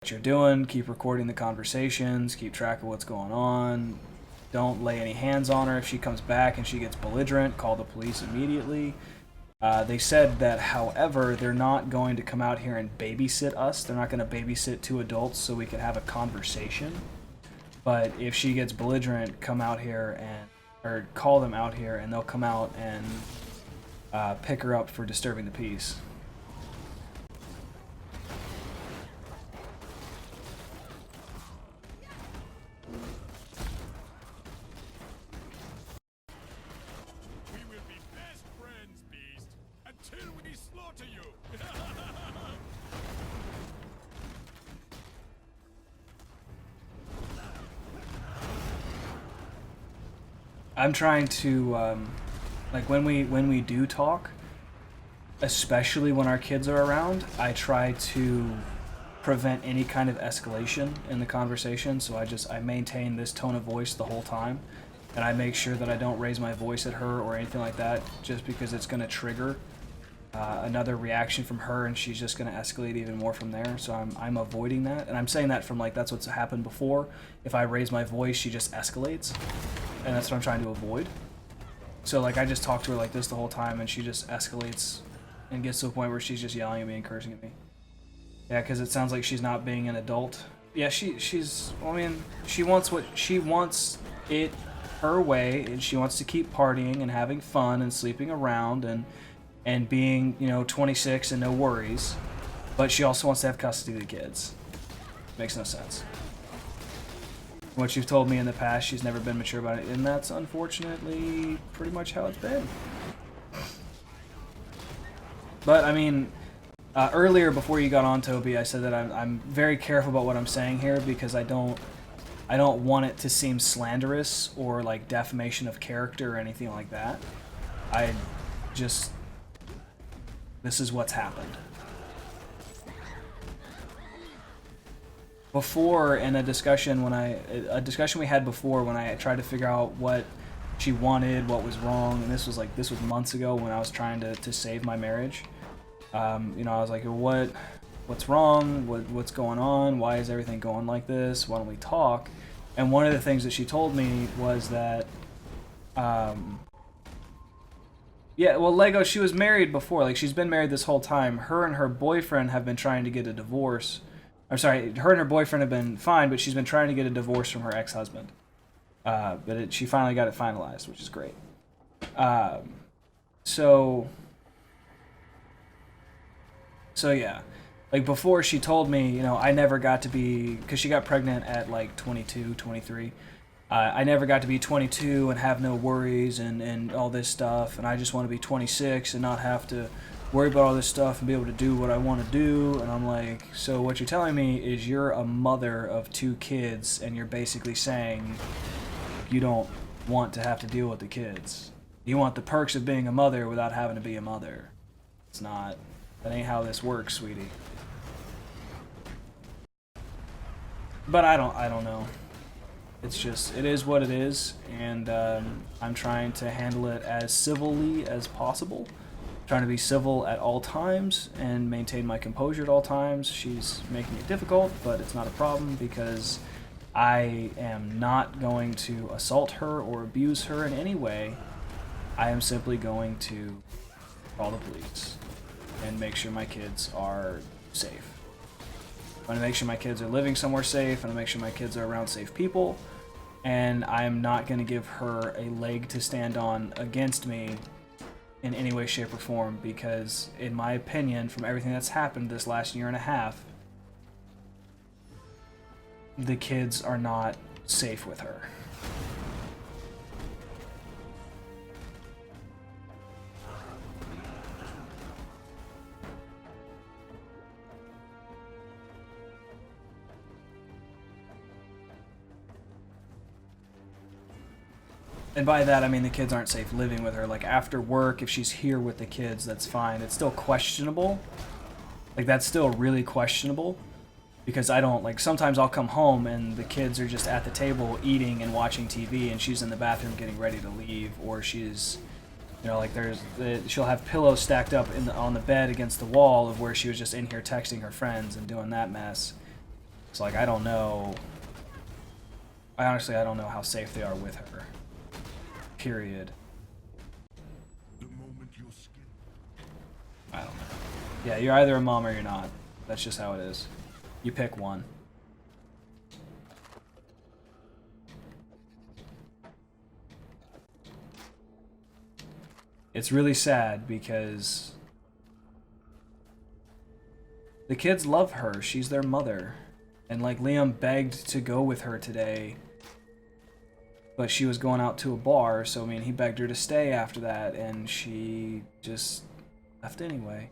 what you're doing, keep recording the conversations, keep track of what's going on. Don't lay any hands on her. If she comes back and she gets belligerent, call the police immediately. They said that, however, they're not going to come out here and babysit us. They're not going to babysit two adults so we could have a conversation. But if she gets belligerent, come out here or call them out here, and they'll come out and pick her up for disturbing the peace. I'm trying to, like, when we do talk, especially when our kids are around, I try to prevent any kind of escalation in the conversation, so I maintain this tone of voice the whole time, and I make sure that I don't raise my voice at her or anything like that, just because it's going to trigger another reaction from her, and she's just going to escalate even more from there, so I'm avoiding that, and I'm saying that from, like, that's what's happened before. If I raise my voice, she just escalates. And that's what I'm trying to avoid. So, like, I just talk to her like this the whole time, and she just escalates and gets to a point where she's just yelling at me and cursing at me. Yeah, because it sounds like she's not being an adult. Yeah, she's, I mean, she wants it her way, and she wants to keep partying and having fun and sleeping around and being, you know, 26 and no worries. But she also wants to have custody of the kids. Makes no sense. What you've told me in the past, she's never been mature about it, and that's unfortunately pretty much how it's been. But I mean, earlier before you got on, Toby, I said that I'm very careful about what I'm saying here because I don't want it to seem slanderous or like defamation of character or anything like that. This is what's happened. Before, in a discussion we had before when I tried to figure out what she wanted, what was wrong, and this was months ago when I was trying to save my marriage. You know, I was like, what's wrong? What's going on? Why is everything going like this? Why don't we talk? And one of the things that she told me was that, yeah, well, Lego, she was married before. Like, she's been married this whole time. Her and her boyfriend have been trying to get a divorce. I'm sorry, her and her boyfriend have been fine, but she's been trying to get a divorce from her ex-husband. She finally got it finalized, which is great. So yeah. Like, before she told me, you know, I never got to be, because she got pregnant at, like, 22, 23. I never got to be 22 and have no worries and all this stuff, and I just want to be 26 and not have to worry about all this stuff and be able to do what I want to do. And I'm like, so what you're telling me is you're a mother of 2 kids and you're basically saying you don't want to have to deal with the kids. You want the perks of being a mother without having to be a mother. It's not. That ain't how this works, sweetie. But I don't know. It's just, it is what it is, and I'm trying to handle it as civilly as possible. Trying to be civil at all times and maintain my composure at all times. She's making it difficult, but it's not a problem because I am not going to assault her or abuse her in any way. I am simply going to call the police and make sure my kids are safe. I'm going to make sure my kids are living somewhere safe. I'm going to make sure my kids are around safe people. And I am not going to give her a leg to stand on against me in any way, shape, or form, because in my opinion, from everything that's happened this last year and a half, the kids are not safe with her. And by that, I mean the kids aren't safe living with her. Like, after work, if she's here with the kids, that's fine. It's still questionable. Like, that's still really questionable. Because I don't, like, sometimes I'll come home and the kids are just at the table eating and watching TV and she's in the bathroom getting ready to leave. Or she's, you know, like, she'll have pillows stacked up on the bed against the wall of where she was just in here texting her friends and doing that mess. So like I don't know. I honestly don't know how safe they are with her. Period. I don't know. Yeah, you're either a mom or you're not. That's just how it is. You pick one. It's really sad because the kids love her. She's their mother. And like Liam begged to go with her today, but she was going out to a bar, so I mean he begged her to stay after that, and she just left anyway.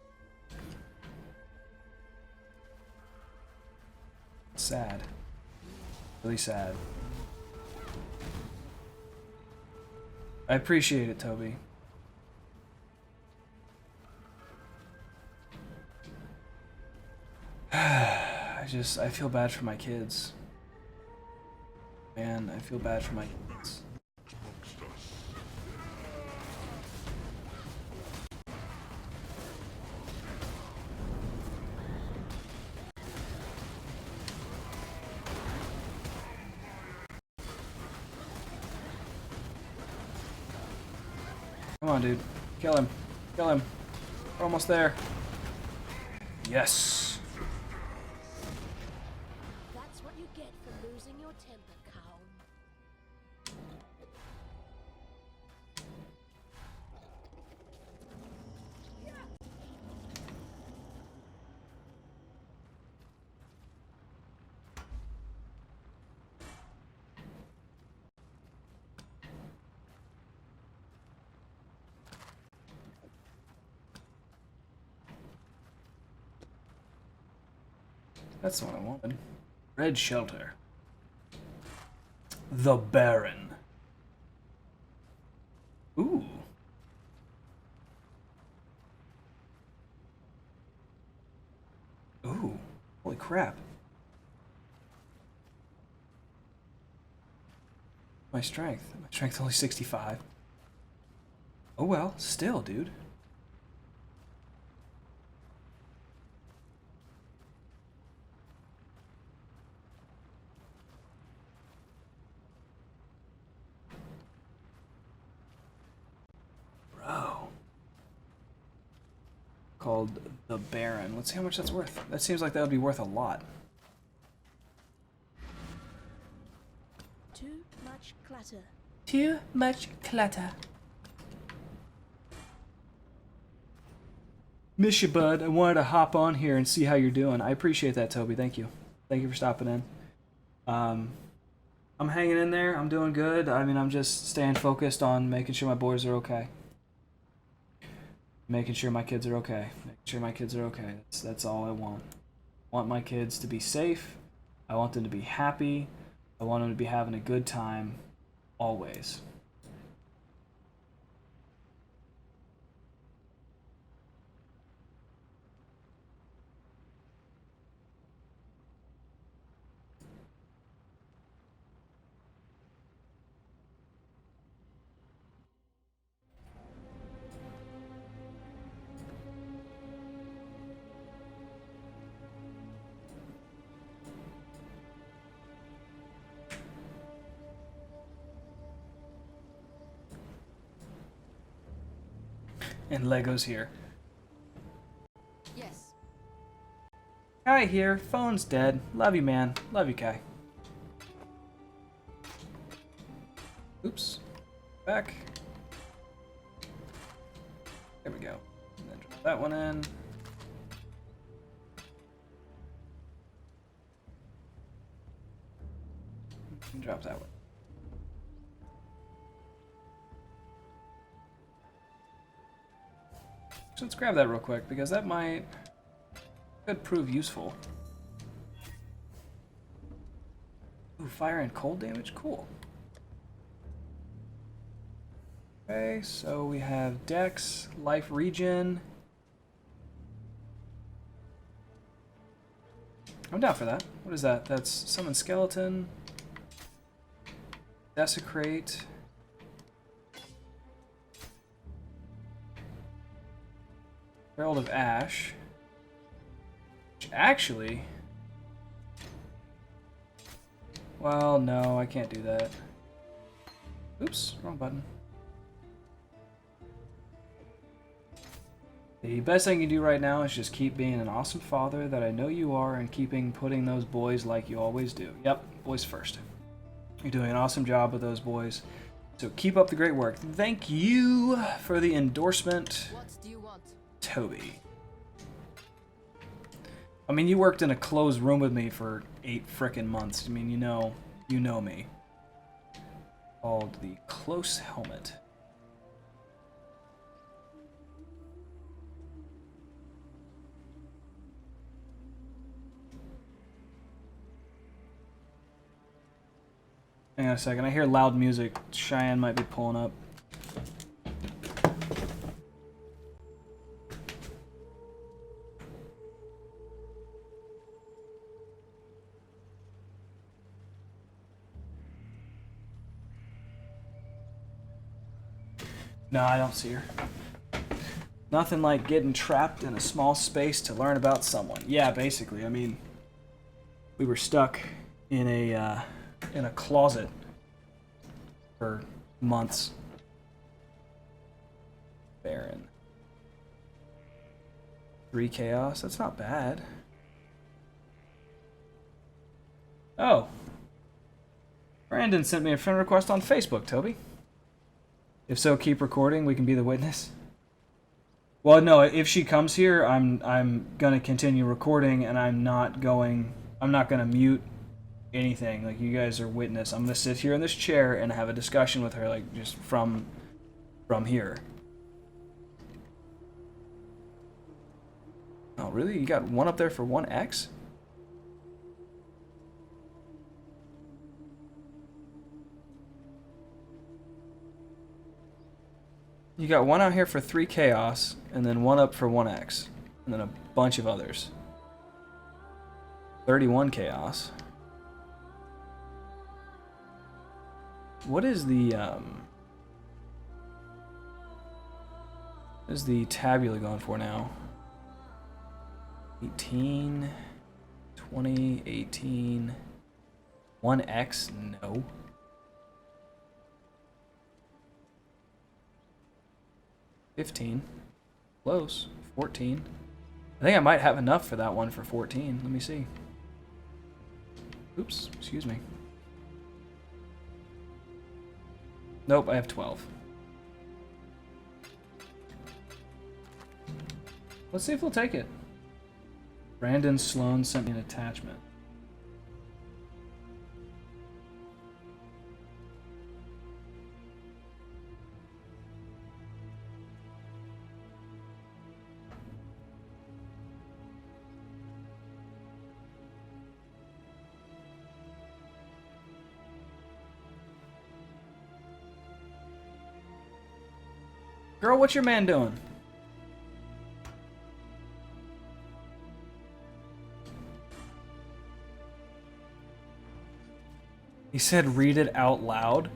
Sad. Really sad. I appreciate it, Toby. I feel bad for my kids. Man, I feel bad for my kids. Come on, dude. Kill him. Kill him. We're almost there. Yes. That's what you get for losing your temper, cow. That's the one I wanted. Red Shelter. The Baron. Ooh. Ooh. Holy crap. My strength. My strength only 65. Oh well, still, dude. Bro. Called the Baron. Let's see how much that's worth. That seems like that would be worth a lot. Too much clutter. Too much clutter. Miss you, bud. I wanted to hop on here and see how you're doing. I appreciate that, Toby. Thank you. Thank you for stopping in. I'm hanging in there. I'm doing good. I mean, I'm just staying focused on making sure my boys are okay. Making sure my kids are okay. Making sure my kids are okay. That's all I want. I want my kids to be safe. I want them to be happy. I want them to be having a good time. Always. And Lego's here. Yes. Kai here. Phone's dead. Love you, man. Love you, Kai. Oops. Back. There we go. And then drop that one in. And drop that one. So let's grab that real quick because that could prove useful. Ooh, fire and cold damage? Cool. Okay, so we have Dex, Life Regen. I'm down for that. What is that? That's Summon Skeleton. Desecrate. Herald of Ash. Which actually Well, no, I can't do that. Oops, wrong button. The best thing you do right now is just keep being an awesome father that I know you are and keeping putting those boys like you always do. Yep, boys first. You're doing an awesome job with those boys. So keep up the great work. Thank you for the endorsement, What do you want? Toby. I mean, you worked in a closed room with me for 8 frickin' months. I mean, you know me. Called the Close Helmet. Hang on a second, I hear loud music. Cheyenne might be pulling up. No, I don't see her. Nothing like getting trapped in a small space to learn about someone. Yeah, basically. I mean, we were stuck in a closet for months. Baron. 3 chaos. That's not bad. Oh. Brandon sent me a friend request on Facebook, Toby. If so, keep recording. We can be the witness. Well, no. If she comes here, I'm gonna continue recording, and I'm not gonna mute anything. Like, you guys are witness. I'm gonna sit here in this chair and have a discussion with her, like, just from here. Oh, really? You got one up there for 1x? You got one out here for 3 chaos, and then one up for 1x, and then a bunch of others. 31 chaos. What is the tabula going for now? 18, 20, 18, 1x? No. 15. Close. 14. I think I might have enough for that one for 14. Let me see. Oops, excuse me. Nope, I have 12. Let's see if we'll take it. Brandon Sloan sent me an attachment. Girl, what's your man doing? He said read it out loud.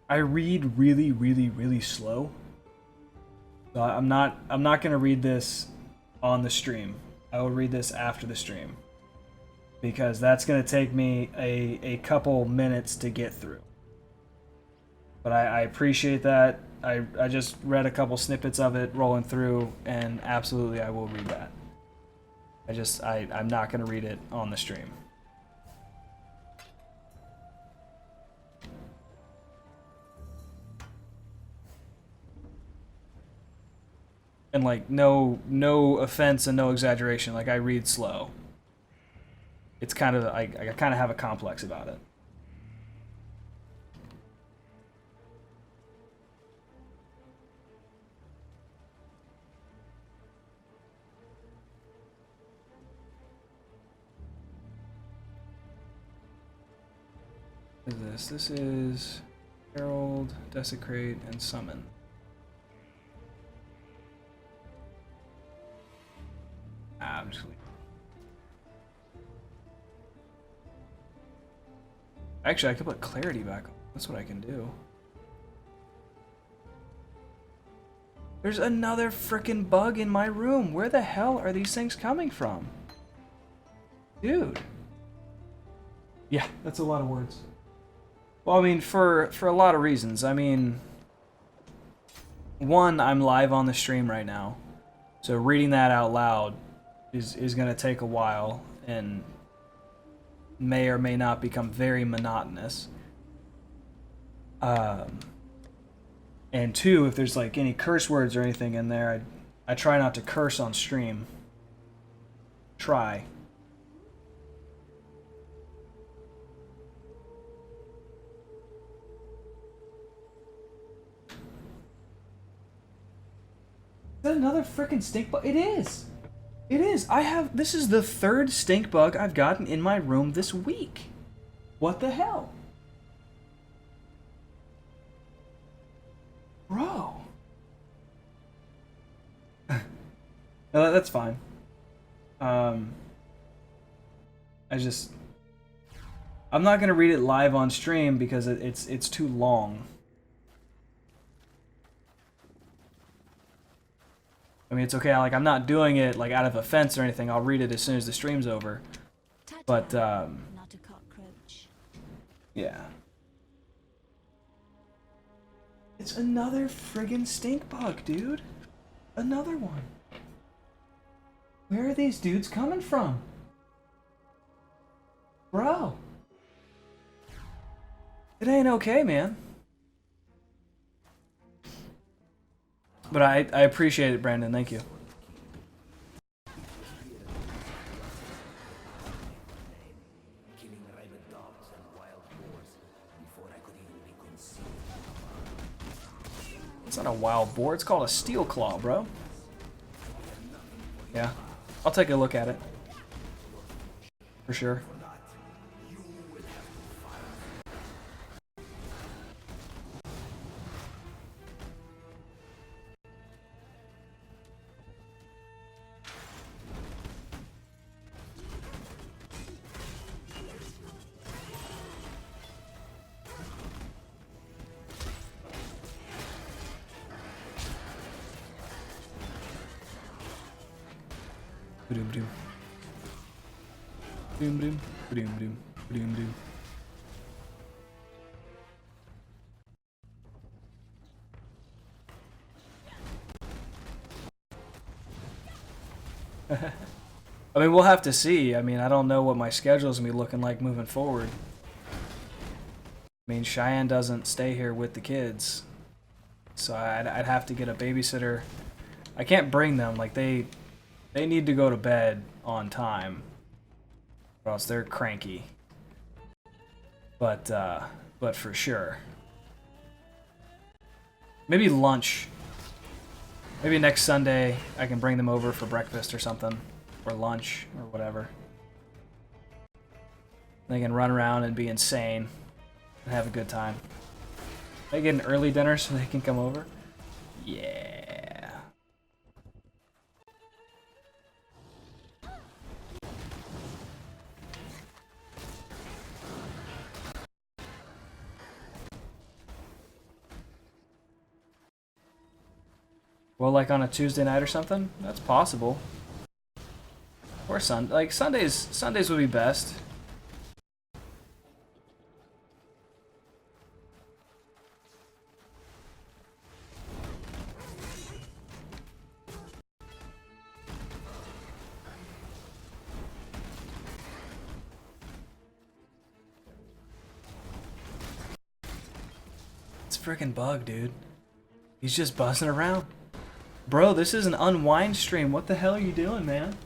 I read really, really, really slow. So I'm not gonna read this on the stream. I will read this after the stream, because that's gonna take me a couple minutes to get through. But I appreciate that. I just read a couple snippets of it rolling through, and absolutely I will read that. I'm not gonna read it on the stream. And like no offense and no exaggeration, like I read slow. It's kind of I kind of have a complex about it. What is this? This is Herald, Desecrate, and Summon. I'm just... Actually, I could put clarity back on. That's what I can do. There's another frickin' bug in my room. Where the hell are these things coming from? Dude. Yeah, that's a lot of words. Well, I mean, for a lot of reasons. I mean, one, I'm live on the stream right now. So reading that out loud is going to take a while and may or may not become very monotonous. And two, if there's like any curse words or anything in there, I try not to curse on stream. Try. Is that another freaking stink bug? It is! It is! This is the third stink bug I've gotten in my room this week. What the hell? Bro. No, that's fine. I'm not gonna read it live on stream because it's too long. I mean, it's okay. Like, I'm not doing it like out of offense or anything. I'll read it as soon as the stream's over. But not a cockroach. Yeah. It's another friggin' stink bug, dude. Another one. Where are these dudes coming from? Bro. It ain't okay, man. But I appreciate it, Brandon. Thank you. It's not a wild boar. It's called a steel claw, bro. Yeah. I'll take a look at it. For sure. Doom doom. Doom doom. Doom doom. Doom doom. I mean, we'll have to see. I mean, I don't know what my schedule's gonna be looking like moving forward. I mean, Cheyenne doesn't stay here with the kids, so I'd have to get a babysitter. I can't bring them. Like, they need to go to bed on time, or else they're cranky. But for sure. Maybe lunch. Maybe next Sunday I can bring them over for breakfast or something, or lunch, or whatever. They can run around and be insane and have a good time. They get an early dinner so they can come over. Yeah. Well, like on a Tuesday night or something? That's possible. Or Sundays would be best. It's a freaking bug, dude. He's just buzzing around. Bro, this is an unwind stream. What the hell are you doing, man?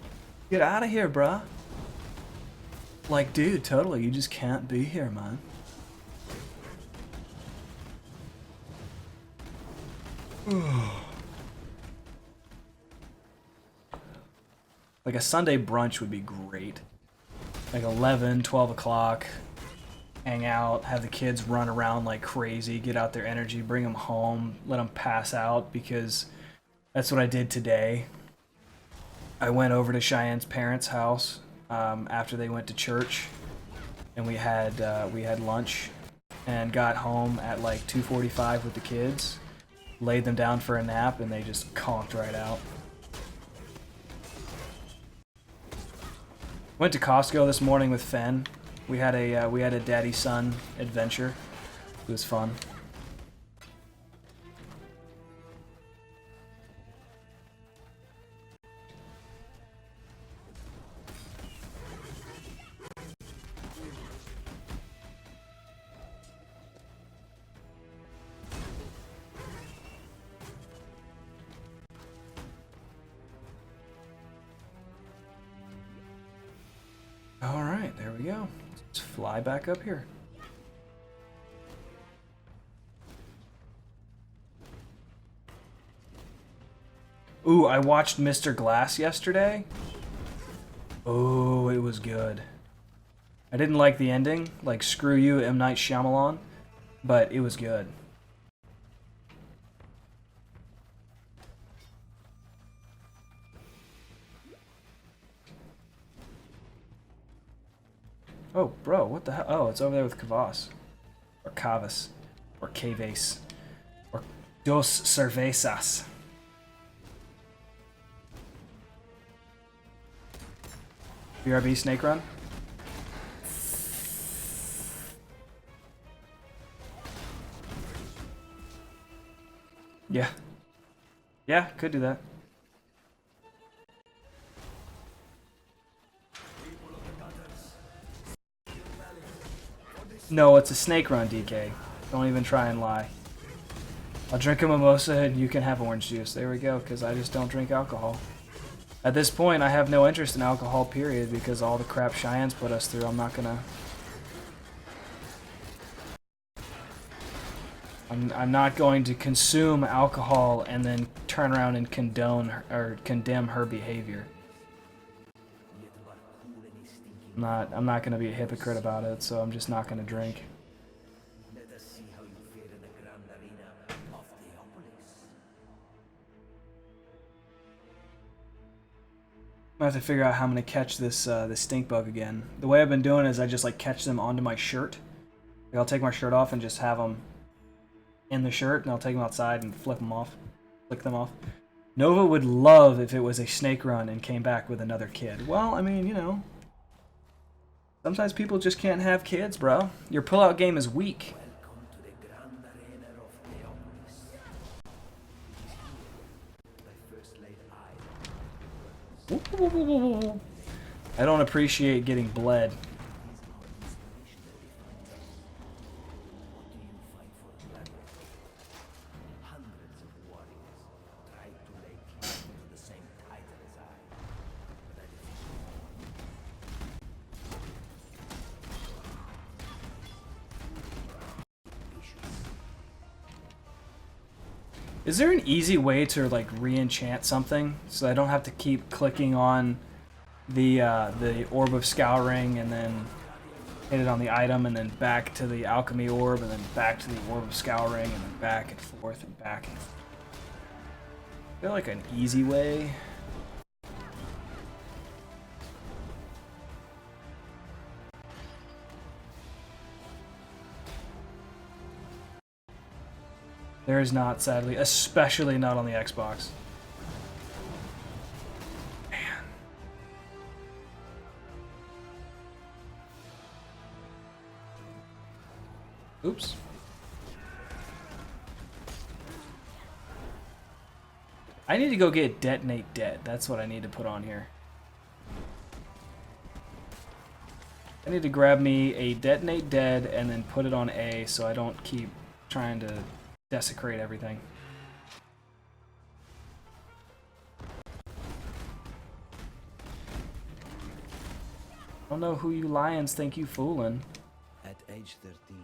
Get out of here, bruh. Like, dude, totally. You just can't be here, man. Like, a Sunday brunch would be great. Like 11, 12 o'clock. Hang out, have the kids run around like crazy, get out their energy, bring them home, let them pass out, because that's what I did today. I went over to Cheyenne's parents' house after they went to church, and we had lunch, and got home at like 2:45 with the kids, laid them down for a nap, and they just conked right out. Went to Costco this morning with Fen. We had a daddy-son adventure. It was fun. Alright, there we go. Let's fly back up here. Ooh, I watched Mr. Glass yesterday. Oh, it was good. I didn't like the ending, like screw you, M. Night Shyamalan, but it was good. Oh, bro, what the hell? Oh, it's over there with Kavas. Or Kavas. Or Caves. Or Dos Cervezas. BRB Snake Run? Yeah. Yeah, could do that. No, it's a snake run, DK. Don't even try and lie. I'll drink a mimosa and you can have orange juice. There we go, because I just don't drink alcohol. At this point, I have no interest in alcohol, period, because all the crap Cheyenne's put us through, I'm not gonna... I'm not going to consume alcohol and then turn around and condone or condemn her behavior. I'm not going to be a hypocrite about it, so I'm just not going to drink. I have to figure out how I'm going to catch this this stink bug again. The way I've been doing is I just like catch them onto my shirt. Like, I'll take my shirt off and just have them in the shirt, and I'll take them outside and flick them off. Nova would love if it was a snake run and came back with another kid. Well, I mean, you know, sometimes people just can't have kids, bro. Your pullout game is weak. I don't appreciate getting bled. Is there an easy way to like re-enchant something so I don't have to keep clicking on the Orb of Scouring and then hit it on the item and then back to the Alchemy Orb and then back to the Orb of Scouring and then back and forth and back and forth? I feel like an easy way. There is not, sadly, especially not on the Xbox. Man. Oops. I need to go get Detonate Dead. That's what I need to put on here. I need to grab me a Detonate Dead and then put it on A so I don't keep trying to desecrate everything. I don't know who you lions think you fooling. At age 13.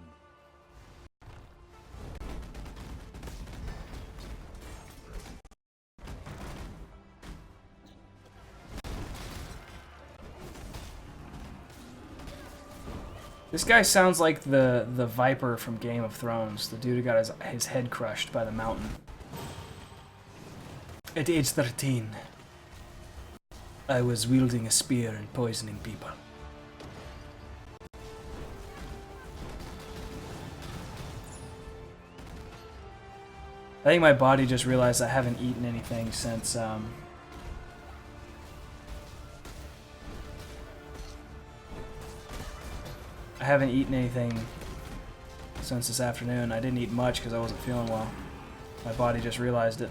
This guy sounds like the Viper from Game of Thrones, the dude who got his head crushed by the mountain. At age 13. I was wielding a spear and poisoning people. I think my body just realized I haven't eaten anything since, I haven't eaten anything since this afternoon. I didn't eat much because I wasn't feeling well. My body just realized it.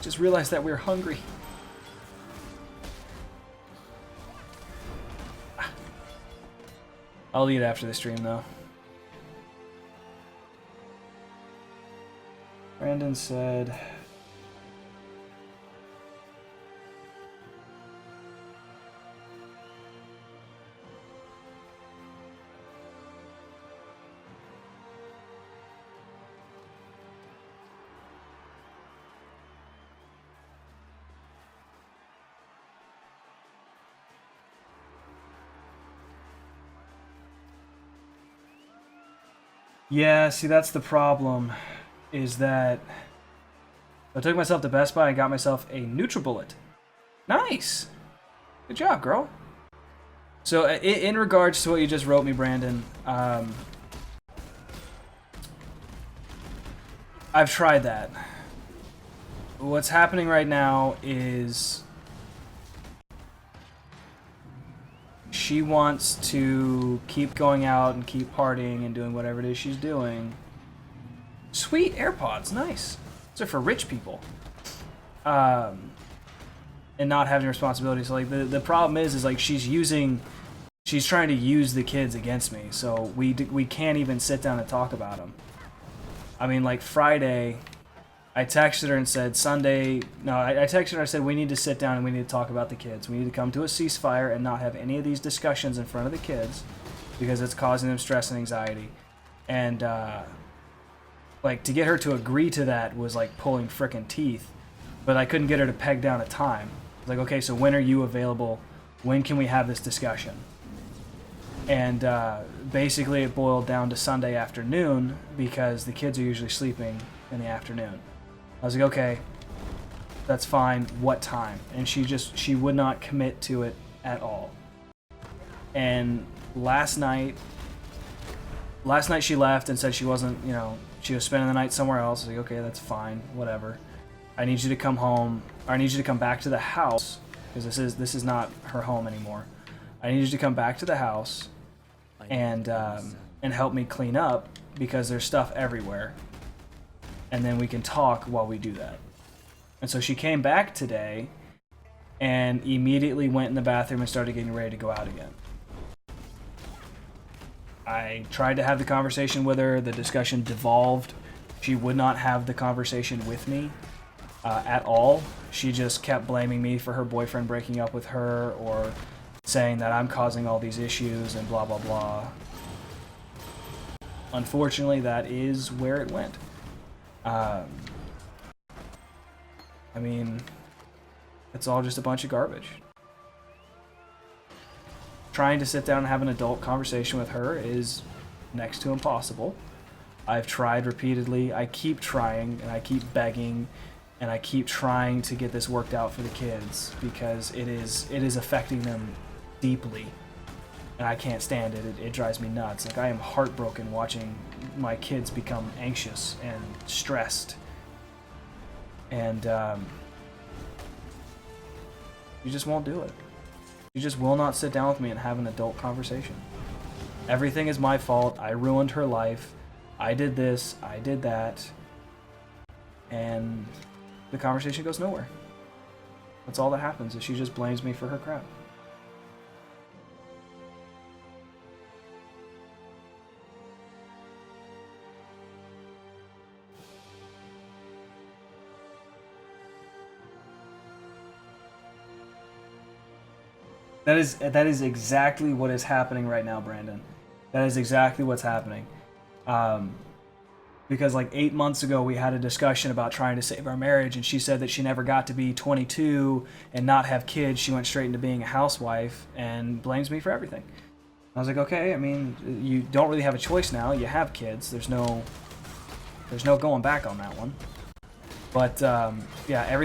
Just realized that we were hungry. I'll eat after the stream, though. Brandon said... Yeah, see, that's the problem, is that I took myself to Best Buy and got myself a NutriBullet. Nice! Good job, girl. So, in regards to what you just wrote me, Brandon, I've tried that. What's happening right now is she wants to keep going out and keep partying and doing whatever it is she's doing. Sweet AirPods, nice. Those are for rich people. And not having responsibilities. So like the problem is like she's trying to use the kids against me. So we can't even sit down and talk about them. I mean, like Friday, I texted her and said I texted her and I said we need to sit down and we need to talk about the kids. We need to come to a ceasefire and not have any of these discussions in front of the kids because it's causing them stress and anxiety. And like to get her to agree to that was like pulling frickin' teeth, but I couldn't get her to peg down a time. Like, okay, so when are you available? When can we have this discussion? And basically it boiled down to Sunday afternoon because the kids are usually sleeping in the afternoon. I was like, okay, that's fine. What time? And she would not commit to it at all. And last night she left and said she wasn't, she was spending the night somewhere else. I was like, okay, that's fine, whatever. I need you to come home, or I need you to come back to the house, because this is not her home anymore. I need you to come back to the house and help me clean up because there's stuff everywhere. And then we can talk while we do that. And so she came back today and immediately went in the bathroom and started getting ready to go out again. I tried to have the conversation with her. The discussion devolved. She would not have the conversation with me at all. She just kept blaming me for her boyfriend breaking up with her or saying that I'm causing all these issues and blah, blah, blah. Unfortunately, that is where it went. I mean, it's all just a bunch of garbage. Trying to sit down and have an adult conversation with her is next to impossible. I've tried repeatedly. I keep trying and I keep begging and I keep trying to get this worked out for the kids because it is affecting them deeply. And I can't stand it. It drives me nuts. Like, I am heartbroken watching my kids become anxious and stressed. And you just won't do it. You just will not sit down with me and have an adult conversation. Everything is my fault. I ruined her life. I did this. I did that. And the conversation goes nowhere. That's all that happens, is she just blames me for her crap. That is exactly what is happening right now, Brandon. That is exactly what's happening. Because like 8 months ago, we had a discussion about trying to save our marriage, and she said that she never got to be 22 and not have kids. She went straight into being a housewife and blames me for everything. I was like, okay, I mean, you don't really have a choice now. You have kids. There's no going back on that one. But yeah, everything.